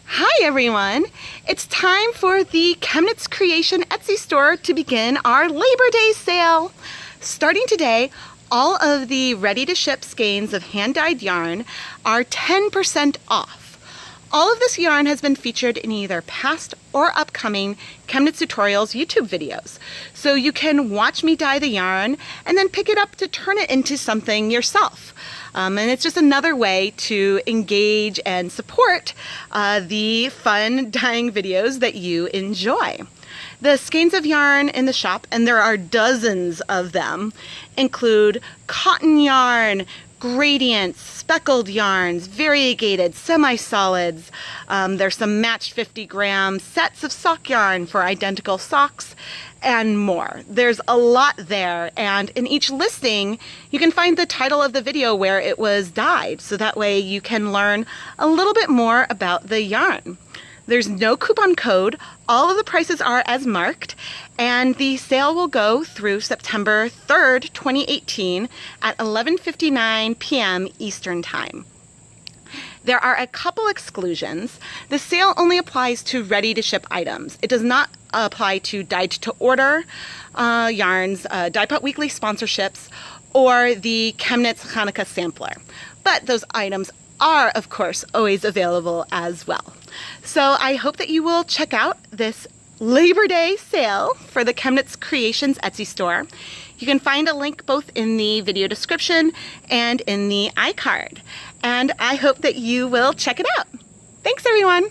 Hi everyone! It's time for the ChemKnits Creation Etsy store to begin our Labor Day sale. Starting today, all of the ready-to-ship skeins of hand-dyed yarn are 10% off. All of this yarn has been featured in either past or upcoming ChemKnits tutorials YouTube videos. So you can watch me dye the yarn and then pick it up to turn it into something yourself. And it's just another way to engage and support the fun dyeing videos that you enjoy. The skeins of yarn in the shop, and there are dozens of them, include cotton yarn, gradients, speckled yarns, variegated, semi-solids. There's some matched 50-gram sets of sock yarn for identical socks, and more. There's a lot there, and in each listing you can find the title of the video where it was dyed, so that way you can learn a little bit more about the yarn. There's no coupon code, all of the prices are as marked, and the sale will go through September 3rd, 2018 at 11:59 p.m. Eastern Time. There are a couple exclusions. The sale only applies to ready-to-ship items. It does not apply to dyed-to-order yarns, Dye Pot Weekly sponsorships, or the ChemKnits Hanukkah sampler. But those items are, of course, always available as well. So I hope that you will check out this Labor Day sale for the ChemKnits Creations Etsy store. You can find a link both in the video description and in the iCard. And I hope that you will check it out. Thanks, everyone.